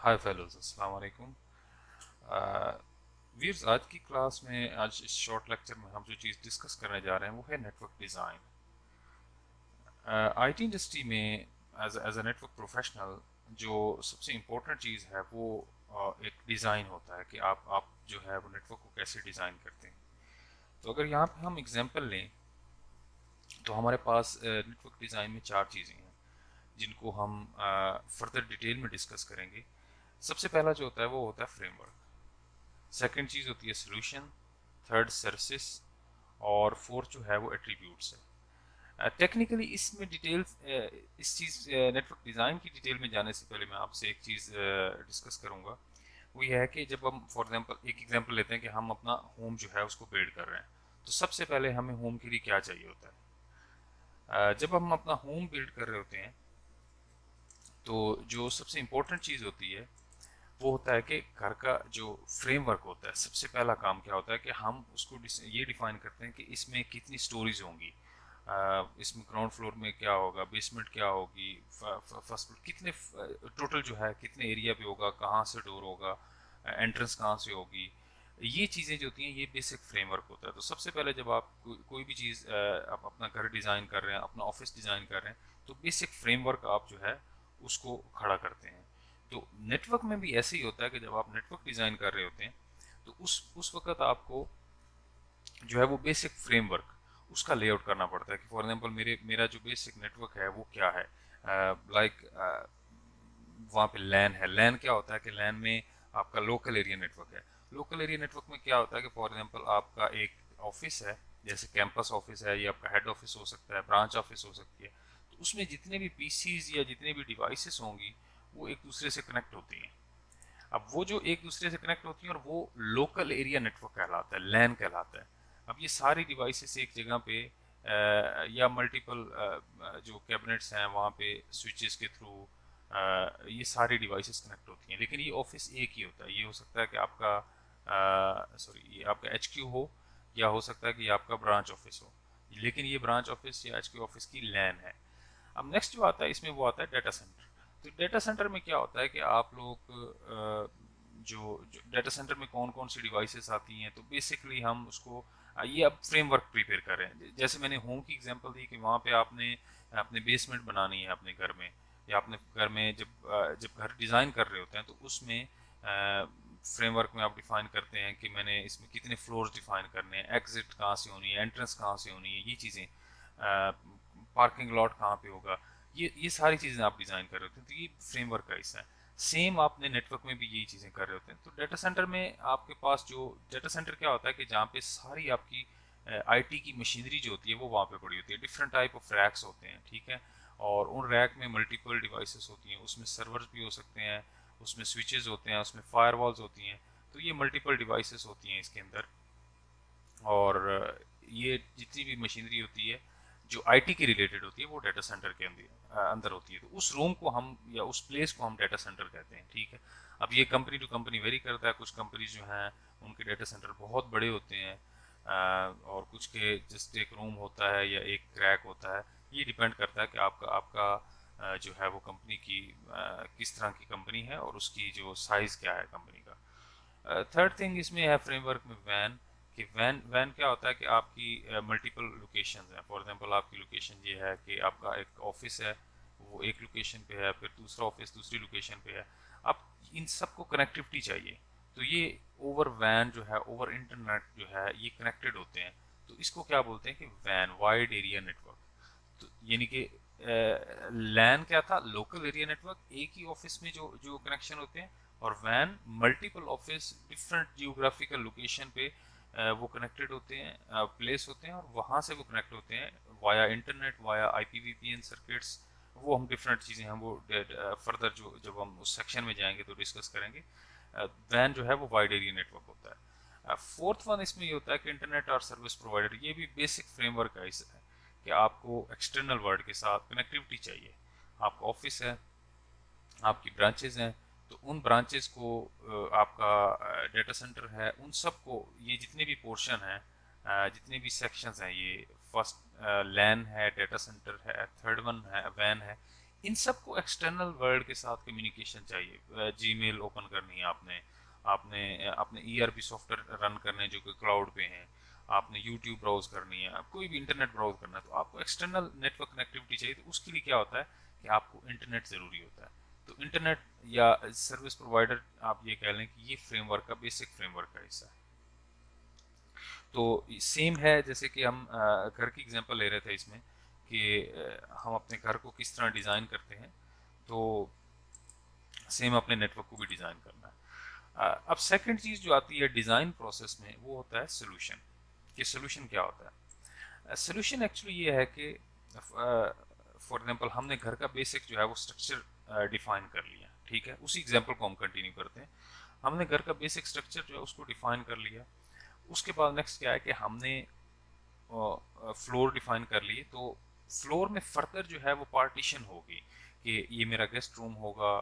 हाय fellows, अस्सलाम वालेकुम। वीर्स, आज की क्लास में, आज इस शॉर्ट लेक्चर में हम जो चीज़ डिस्कस करने जा रहे हैं वो है नेटवर्क डिज़ाइन। आईटी इंडस्ट्री में एज अ नेटवर्क प्रोफेशनल जो सबसे इम्पोर्टेंट चीज़ है वो एक डिज़ाइन होता है कि आप जो है वो नेटवर्क को कैसे डिज़ाइन करते हैं। तो अगर यहाँ पे हम एग्जांपल लें तो हमारे पास नेटवर्क डिज़ाइन में चार चीज़ें हैं जिनको हम फर्दर डिटेल में डिस्कस करेंगे। सबसे पहला जो होता है वो होता है फ्रेमवर्क। सेकंड चीज़ होती है सोल्यूशन। Third services. और फोर्थ जो है वो एट्रीब्यूट्स है। टेक्निकली इसमें डिटेल्स, इस चीज़ नेटवर्क डिज़ाइन की डिटेल में जाने से पहले मैं आपसे एक चीज़ डिस्कस करूंगा। वो ये है कि जब हम फॉर एग्जांपल एक एग्जांपल लेते हैं कि हम अपना होम जो है उसको बिल्ड कर रहे हैं, तो सबसे पहले हमें होम के लिए क्या चाहिए होता है। जब हम अपना होम बिल्ड कर रहे होते हैं तो जो सबसे इम्पोर्टेंट चीज़ होती है वो होता है कि घर का जो फ्रेमवर्क होता है, सबसे पहला काम क्या होता है कि हम उसको ये डिफाइन करते हैं कि इसमें कितनी स्टोरीज होंगी। इसमें ग्राउंड फ्लोर में क्या होगा, बेसमेंट क्या होगी, फर्स्ट फ्लोर कितने, टोटल जो है कितने एरिया पे होगा, कहाँ से डोर होगा, एंट्रेंस कहाँ से होगी। ये चीज़ें जो होती हैं ये बेसिक फ्रेमवर्क होता है। तो सबसे पहले जब आप कोई भी चीज़, आप अपना घर डिज़ाइन कर रहे हैं, अपना ऑफिस डिज़ाइन कर रहे हैं, तो बेसिक फ्रेमवर्क आप जो है उसको खड़ा करते हैं। तो नेटवर्क में भी ऐसे ही होता है कि जब आप नेटवर्क डिज़ाइन कर रहे होते हैं तो उस वक्त आपको जो है वो बेसिक फ्रेमवर्क उसका लेआउट करना पड़ता है कि फॉर एग्जांपल मेरा जो बेसिक नेटवर्क है वो क्या है। लाइक वहाँ पे लैन है। लैन क्या होता है कि लैन में आपका लोकल एरिया नेटवर्क है। लोकल एरिया नेटवर्क में क्या होता है कि फॉर एग्जांपल आपका एक ऑफिस है, जैसे कैंपस ऑफिस है, या आपका हेड ऑफिस हो सकता है, ब्रांच ऑफिस हो सकती है। तो उसमें जितने भी पीसीज या जितने भी डिवाइसेस होंगी वो एक दूसरे से कनेक्ट होती हैं। अब वो जो एक दूसरे से कनेक्ट होती हैं और वो लोकल एरिया नेटवर्क कहलाता है, लैन कहलाता है। अब ये सारी डिवाइसेस एक जगह पे या मल्टीपल जो कैबिनेट्स हैं वहाँ पे स्विचेस के थ्रू ये सारी डिवाइसेस कनेक्ट होती हैं। लेकिन ये ऑफिस एक ही होता है। ये हो सकता है कि आपका ये आपका एचक्यू हो, या हो सकता है कि ये आपका ब्रांच ऑफिस हो, लेकिन ये ब्रांच ऑफिस या एचक्यू ऑफिस की लैन है। अब नेक्स्ट जो आता है इसमें वो आता है डाटा सेंटर। तो डाटा सेंटर में क्या होता है कि आप लोग जो डाटा सेंटर में कौन कौन सी डिवाइसेस आती हैं, तो बेसिकली हम उसको ये अब फ्रेमवर्क प्रिपेयर कर रहे हैं। जैसे मैंने होम की एग्जांपल दी कि वहाँ पे आपने अपने बेसमेंट बनानी है अपने घर में, या अपने घर में जब घर डिज़ाइन कर रहे होते हैं तो उसमें फ्रेमवर्क में आप डिफाइन करते हैं कि मैंने इसमें कितने फ्लोर्स डिफाइन करने हैं, एग्जिट कहाँ से होनी है, एंट्रेंस कहाँ से होनी है, ये चीज़ें, पार्किंग लॉट कहाँ पे होगा, ये सारी चीज़ें आप डिज़ाइन कर रहे होते हैं। तो ये फ्रेमवर्क का हिस्सा है। सेम आपने नेटवर्क में भी यही चीज़ें कर रहे होते हैं। तो डाटा सेंटर में आपके पास जो डाटा सेंटर क्या होता है कि जहाँ पे सारी आपकी आईटी की मशीनरी जो होती है वो वहाँ पे पड़ी होती है। डिफरेंट टाइप ऑफ रैक्स होते हैं, ठीक है। और उन रैक में मल्टीपल डिवाइसेस होती हैं, उसमें सर्वर्स भी हो सकते हैं, उसमें स्विचेस होते हैं, उसमें फायरवॉल्स होती हैं। तो ये मल्टीपल डिवाइसेस होती हैं इसके अंदर। और ये जितनी भी मशीनरी होती है जो आईटी की रिलेटेड होती है वो डाटा सेंटर के अंदर अंदर होती है। तो उस रूम को हम, या उस प्लेस को हम डाटा सेंटर कहते हैं, ठीक है। अब ये कंपनी टू कंपनी वेरी करता है। कुछ कंपनीज जो हैं उनके डाटा सेंटर बहुत बड़े होते हैं, और कुछ के जस्ट एक रूम होता है या एक क्रैक होता है। ये डिपेंड करता है कि आपका आपका जो है वो कंपनी की किस तरह की कंपनी है और उसकी जो साइज़ क्या है कंपनी का। थर्ड थिंग इसमें है फ्रेमवर्क में वैन। कि वैन वैन क्या होता है कि आपकी मल्टीपल लोकेशन है। फॉर एग्जांपल आपकी लोकेशन ये है कि आपका एक ऑफिस है, वो एक लोकेशन पे है, फिर दूसरा ऑफिस दूसरी लोकेशन पे है। अब इन सबको कनेक्टिविटी चाहिए। तो ये ओवर वैन जो है, ओवर इंटरनेट जो है, ये कनेक्टेड होते हैं। तो इसको क्या बोलते हैं कि वैन, वाइड एरिया नेटवर्क। तो यानी कि लैन क्या था, लोकल एरिया नेटवर्क, एक ही ऑफिस में जो जो कनेक्शन होते हैं। और when multiple office different geographical location पे वो कनेक्टेड होते हैं, प्लेस होते हैं, और वहाँ से वो कनेक्ट होते हैं वाया इंटरनेट, वाया आईपीवीपीएन सर्किट्स। वो हम डिफरेंट चीज़ें हम वो फर्दर जो जब हम उस सेक्शन में जाएंगे तो डिस्कस करेंगे। वैन जो है वो वाइड एरिया नेटवर्क होता है। फोर्थ वन इसमें ये होता है कि इंटरनेट और सर्विस प्रोवाइडर। ये भी बेसिक फ्रेमवर्क का हिस्सा है कि आपको एक्सटर्नल वर्ल्ड के साथ कनेक्टिविटी चाहिए। आपका ऑफिस है, आपकी ब्रांचेज हैं, तो उन ब्रांचेज को, आपका डेटा सेंटर है, उन सबको, ये जितने भी पोर्शन हैं, जितने भी सेक्शंस हैं, ये फर्स्ट लैन है, डेटा सेंटर है, थर्ड वन है वैन है, इन सबको एक्सटर्नल वर्ल्ड के साथ कम्युनिकेशन चाहिए। जीमेल ओपन करनी है आपने, आपने अपने ईआरपी सॉफ्टवेयर रन करने जो कि क्लाउड पे हैं, आपने यूट्यूब ब्राउज करनी है, कोई भी इंटरनेट ब्राउज करना है, तो आपको एक्सटर्नल नेटवर्क कनेक्टिविटी चाहिए। तो उसके लिए क्या होता है कि आपको इंटरनेट ज़रूरी होता है। तो इंटरनेट या सर्विस प्रोवाइडर आप ये कह लें कि ये फ्रेमवर्क का बेसिक फ्रेमवर्क का हिस्सा है। तो सेम है जैसे कि हम घर की एग्जांपल ले रहे थे इसमें कि हम अपने घर को किस तरह डिज़ाइन करते हैं, तो सेम अपने नेटवर्क को भी डिज़ाइन करना है। अब सेकंड चीज़ जो आती है डिज़ाइन प्रोसेस में वो होता है सोल्यूशन। कि सोल्यूशन क्या होता है? सोल्यूशन एक्चुअली ये है कि फॉर एग्जांपल हमने घर का बेसिक जो है वो स्ट्रक्चर डिफाइन कर लिया, ठीक है, उसी एग्जांपल को हम कंटिन्यू करते हैं। हमने घर का बेसिक स्ट्रक्चर जो है उसको डिफाइन कर लिया। उसके बाद नेक्स्ट क्या है कि हमने फ्लोर डिफाइन कर लिए। तो फ्लोर में फर्दर जो है वो पार्टीशन होगी कि ये मेरा गेस्ट रूम होगा,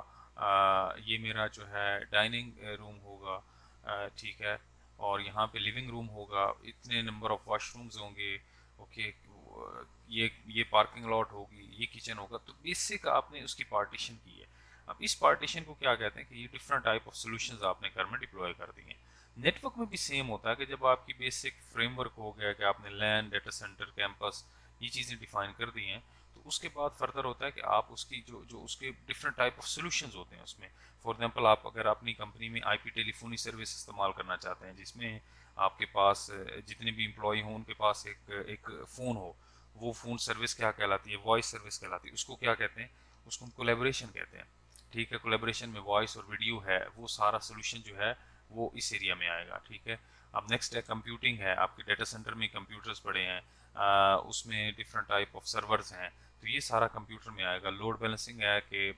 ये मेरा जो है डाइनिंग रूम होगा, ठीक है, और यहाँ पे लिविंग रूम होगा, इतने नंबर ऑफ वॉशरूम्स होंगे, ओके, ये पार्किंग लॉट होगी, ये किचन होगा। तो बेसिक आपने उसकी पार्टीशन की है। अब इस पार्टीशन को क्या कहते हैं कि ये डिफरेंट टाइप ऑफ सॉल्यूशंस आपने घर में डिप्लॉय कर दिए। नेटवर्क में भी सेम होता है कि जब आपकी बेसिक फ्रेमवर्क हो गया कि आपने लैन, डेटा सेंटर, कैंपस, ये चीज़ें डिफाइन कर दी हैं, तो उसके बाद फर्दर होता है कि आप उसकी जो जो उसके डिफरेंट टाइप ऑफ सॉल्यूशंस होते हैं उसमें। फॉर एग्जांपल आप अगर अपनी कंपनी में आईपी टेलीफोनी सर्विस इस्तेमाल करना चाहते हैं जिसमें आपके पास जितने भी एम्प्लॉय हों उनके पास एक एक फ़ोन हो, वो फ़ोन सर्विस क्या कहलाती है? वॉइस सर्विस कहलाती है। उसको क्या कहते हैं? उसको हम कोलेबोरेशन कहते हैं, ठीक है। कोलेबोरेशन में वॉइस और वीडियो है, वो सारा सोल्यूशन जो है वो इस एरिया में आएगा, ठीक है। अब नेक्स्ट है कंप्यूटिंग है, आपके डेटा सेंटर में कंप्यूटर्स पड़े हैं, उसमें डिफरेंट टाइप ऑफ सर्वर्स हैं, तो ये सारा कंप्यूटर में आएगा। लोड बैलेंसिंग है कि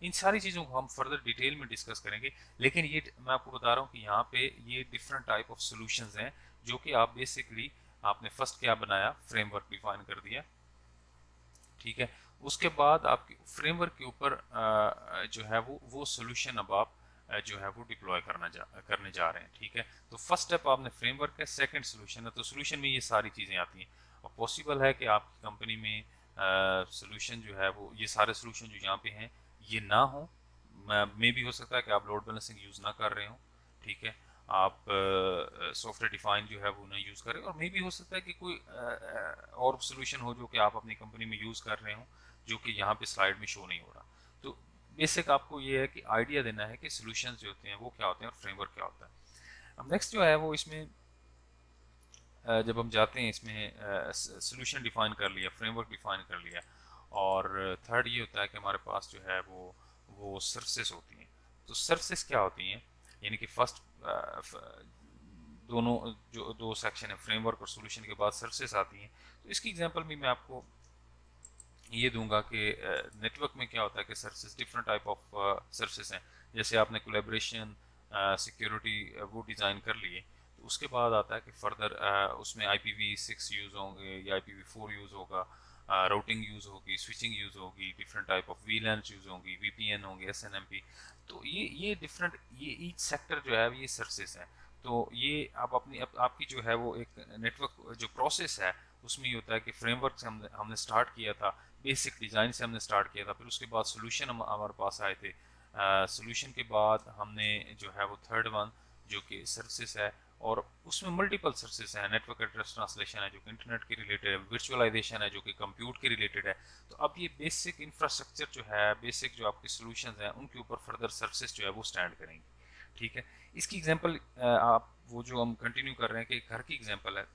इन सारी चीज़ों को हम फर्दर डिटेल में डिस्कस करेंगे, लेकिन ये मैं आपको बता रहा हूँ कि यहाँ पे ये डिफरेंट टाइप ऑफ सॉल्यूशंस हैं जो कि आप बेसिकली आपने फर्स्ट क्या बनाया, फ्रेमवर्क डिफाइन कर दिया, ठीक है। उसके बाद आपके फ्रेमवर्क के ऊपर जो है वो सॉल्यूशन अब आप जो है वो डिप्लॉय करने जा रहे हैं, ठीक है। तो फर्स्ट स्टेप आपने फ्रेमवर्क है, सेकंड सॉल्यूशन है। तो सॉल्यूशन में ये सारी चीज़ें आती हैं और पॉसिबल है कि आपकी कंपनी में सॉल्यूशन जो है वो ये सारे सॉल्यूशन जो यहाँ पे हैं ये ना हो। मे भी हो सकता है कि आप लोड बैलेंसिंग यूज़ ना कर रहे हो, ठीक है, आप सॉफ्टवेयर डिफाइन जो है वो ना यूज़ करें, और मे भी हो सकता है कि कोई और सोल्यूशन हो जो कि आप अपनी कंपनी में यूज़ कर रहे हो जो कि यहाँ पे स्लाइड में शो नहीं हो रहा। तो बेसिक आपको ये है कि आइडिया देना है कि सोल्यूशन जो होते हैं वो क्या होते हैं और फ्रेमवर्क क्या होता है। अब नेक्स्ट जो है वो इसमें जब हम जाते हैं इसमें सोल्यूशन डिफाइन कर लिया, फ्रेमवर्क डिफाइन कर लिया, और थर्ड ये होता है कि हमारे पास जो है वो सर्विसेज होती हैं। तो सर्विसेज क्या होती हैं? यानी कि फर्स्ट दोनों जो दो सेक्शन है फ्रेमवर्क और सॉल्यूशन के बाद सर्विसेज आती हैं। तो इसकी एग्जांपल भी मैं आपको ये दूंगा कि नेटवर्क में क्या होता है कि services different type of services हैं। जैसे आपने कोलैबोरेशन, सिक्योरिटी वो डिज़ाइन कर लिए, तो उसके बाद आता है कि फर्दर उसमें IPv6 यूज़ होंगे या IPv4 यूज़ होगा, राउटिंग यूज़ होगी, स्विचिंग यूज़ होगी, different type of VLANs use होंगी, VPN होंगे, SNMP। तो ये डिफरेंट, ये ईच सेक्टर जो है ये सर्विसेज है। तो ये आप अपनी आपकी जो है वो एक नेटवर्क जो प्रोसेस है उसमें ये होता है कि फ्रेमवर्क से हमने स्टार्ट किया था, बेसिक डिज़ाइन से हमने स्टार्ट किया था, फिर उसके बाद सोल्यूशन हमारे पास आए थे। सोल्यूशन के बाद हमने जो है वो थर्ड वन जो कि सर्विसेज है, और उसमें मल्टीपल सर्विसेज हैं। नेटवर्क एड्रेस ट्रांसलेशन है जो कि इंटरनेट के रिलेटेड है, वर्चुअलाइजेशन है जो कि कंप्यूट के रिलेटेड है। तो अब ये बेसिक इंफ्रास्ट्रक्चर जो है, बेसिक जो आपके सोल्यूशन हैं उनके ऊपर फर्दर सर्विसेज जो है वो स्टैंड करेंगे, ठीक है। इसकी एग्जांपल आप वो जो हम कंटिन्यू कर रहे हैं कि घर की एग्जांपल है,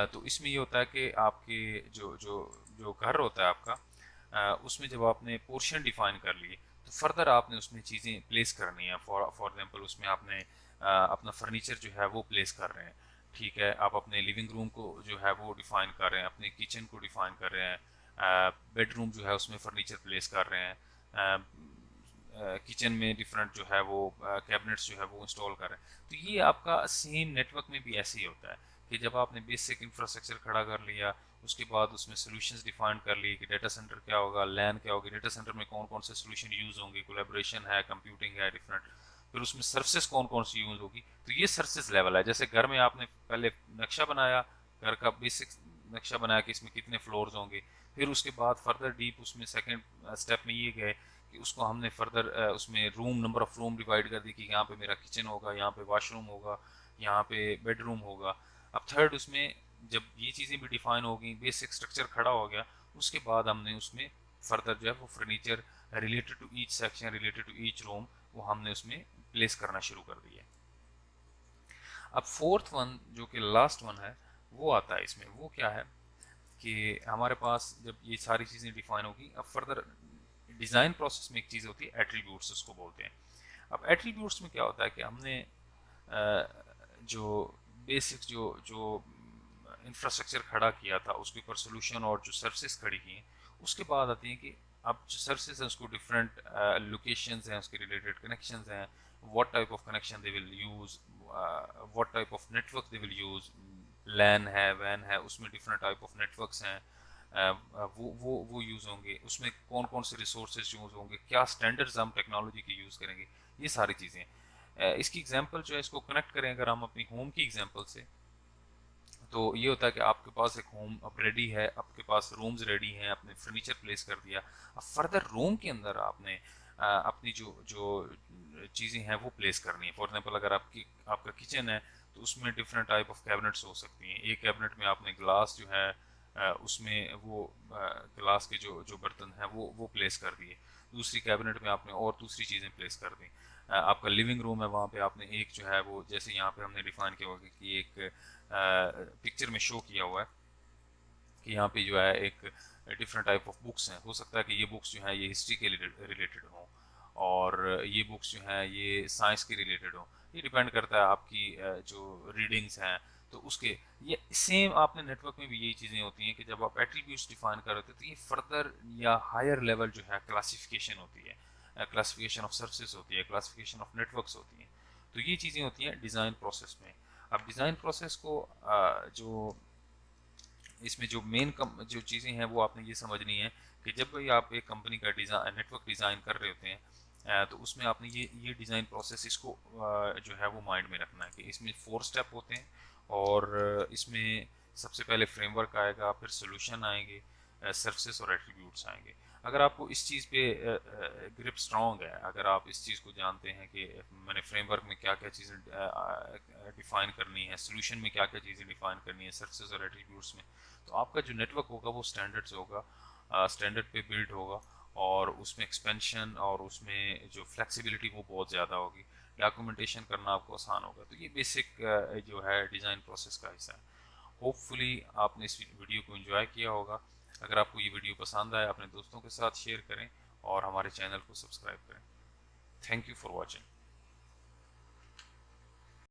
तो इसमें ये होता है कि आपके जो जो जो घर होता है आपका, उसमें जब आपने पोर्शन डिफाइन कर लिए तो फर्दर आपने उसमें चीज़ें प्लेस करनी है। फॉर एग्जांपल उसमें आपने अपना फर्नीचर जो है वो प्लेस कर रहे हैं, ठीक है। आप अपने लिविंग रूम को जो है वो डिफाइन कर रहे हैं, अपने किचन को डिफाइन कर रहे हैं, बेडरूम जो है उसमें फर्नीचर प्लेस कर रहे हैं, किचन में डिफरेंट जो है वो कैबिनेट्स जो है वो इंस्टॉल कर रहे हैं। तो ये आपका सेम नेटवर्क में भी ऐसे ही होता है कि जब आपने बेसिक इंफ्रास्ट्रक्चर खड़ा कर लिया, उसके बाद उसमें सॉल्यूशंस डिफाइन कर लिए कि डेटा सेंटर क्या होगा, लैन क्या होगी, डेटा सेंटर में कौन कौन से सॉल्यूशन यूज़ होंगे, कोलैबोरेशन है, कंप्यूटिंग है डिफरेंट, फिर उसमें सर्विसेज कौन कौन सी यूज़ होगी। तो ये सर्विसेज लेवल है। जैसे घर में आपने पहले नक्शा बनाया, घर का बेसिक नक्शा बनाया कि इसमें कितने फ्लोर्स होंगे, फिर उसके बाद फर्दर डीप उसमें सेकंड स्टेप में ये गए कि उसको हमने फर्दर उसमें room, number of room divide कर दी कि यहाँ पे मेरा किचन होगा, यहाँ पे वॉशरूम होगा, यहाँ पे बेडरूम होगा। अब थर्ड उसमें जब ये चीज़ें भी डिफाइन हो गई, बेसिक स्ट्रक्चर खड़ा हो गया, उसके बाद हमने उसमें फर्दर जो है वो furniture related to each section, related to each room, वो हमने उसमें प्लेस करना शुरू कर दिया। अब फोर्थ वन जो कि लास्ट वन है वो आता है इसमें, वो क्या है कि हमारे पास जब ये सारी चीज़ें डिफाइन होगी, अब फर्दर डिज़ाइन प्रोसेस में एक चीज़ होती है एट्रीब्यूट्स, उसको बोलते हैं। अब एट्रीब्यूट्स में क्या होता है कि हमने जो बेसिक जो जो इंफ्रास्ट्रक्चर खड़ा किया था उसके ऊपर सोल्यूशन और जो सर्विसेज खड़ी की हैं, उसके बाद आती हैं कि अब जो सर्विसेज हैं उसको डिफरेंट लोकेशंस हैं, उसके रिलेटेड कनेक्शंस हैं, what type of connection they will use, what type of network they will use, LAN है, वैन है, उसमें डिफरेंट टाइप ऑफ नेटवर्क्स हैं, वो यूज़ होंगे, उसमें कौन कौन से रिसोर्सेज यूज़ होंगे, क्या स्टैंडर्ड्स हम टेक्नोलॉजी के यूज़ करेंगे, ये सारी चीज़ें। इसकी एग्जांपल जो है, इसको कनेक्ट करें अगर हम अपनी होम की एग्जांपल से, तो ये होता है कि आपके पास एक होम अब रेडी है, आपके पास रूम्स रेडी हैं, आपने फर्नीचर प्लेस कर दिया, अब फर्दर रूम के अंदर आपने अपनी जो जो चीज़ें हैं वो प्लेस करनी है। फॉर एग्जांपल अगर आपका किचन है तो उसमें डिफरेंट टाइप ऑफ कैबिनेट्स हो सकती हैं। एक कैबिनेट में आपने ग्लास जो है उसमें वो ग्लास के जो जो बर्तन हैं वो प्लेस कर दिए, दूसरी कैबिनेट में आपने और दूसरी चीज़ें प्लेस कर दी। आपका लिविंग रूम है, वहाँ पे आपने एक जो है वो, जैसे यहाँ पे हमने डिफाइन किया होगा कि एक पिक्चर में शो किया हुआ है कि यहाँ पे जो है एक डिफरेंट टाइप ऑफ बुक्स हैं, हो सकता है कि ये बुक्स जो है ये हिस्ट्री के रिलेटेड हों, और ये बुक्स जो हैं ये साइंस के रिलेटेड हों। ये डिपेंड करता है आपकी जो रीडिंग्स हैं, तो उसके ये सेम आपने नेटवर्क में भी यही चीज़ें होती हैं कि जब आप एट्रीब्यूट्स डिफाइन कर रहे होते हैं तो ये फर्दर या हायर लेवल जो है क्लासिफिकेशन होती है, क्लासिफिकेशन ऑफ सर्विसेज होती है, क्लासिफिकेशन ऑफ नेटवर्क्स होती हैं। तो ये चीज़ें होती हैं डिज़ाइन प्रोसेस में। अब डिज़ाइन प्रोसेस को जो इसमें जो मेन जो चीज़ें हैं वो आपने ये समझनी है कि जब भी आप एक कंपनी का डिज़ाइन नेटवर्क डिज़ाइन कर रहे होते हैं, तो उसमें आपने ये डिज़ाइन प्रोसेस इसको जो है वो माइंड में रखना है कि इसमें 4 स्टेप होते हैं, और इसमें सबसे पहले फ्रेमवर्क आएगा, फिर सोल्यूशन आएंगे, सर्विसेज और एट्रीब्यूट्स आएंगे। अगर आपको इस चीज़ पे ग्रिप स्ट्रॉन्ग है, अगर आप इस चीज़ को जानते हैं कि मैंने फ्रेमवर्क में क्या क्या चीज़ें डिफ़ाइन करनी है, सोल्यूशन में क्या क्या चीज़ें डिफ़ाइन करनी है, सर्विसेज और एट्रीब्यूट्स में, तो आपका जो नेटवर्क होगा वो स्टैंडर्ड्स होगा, स्टैंडर्ड पे बिल्ड होगा, और उसमें एक्सपेंशन और उसमें जो फ्लेक्सिबिलिटी वो बहुत ज़्यादा होगी, डॉक्यूमेंटेशन करना आपको आसान होगा। तो ये बेसिक जो है डिज़ाइन प्रोसेस का हिस्सा है। होपफुली आपने इस वीडियो को एंजॉय किया होगा। अगर आपको ये वीडियो पसंद आए अपने दोस्तों के साथ शेयर करें और हमारे चैनल को सब्सक्राइब करें। Thank you for watching.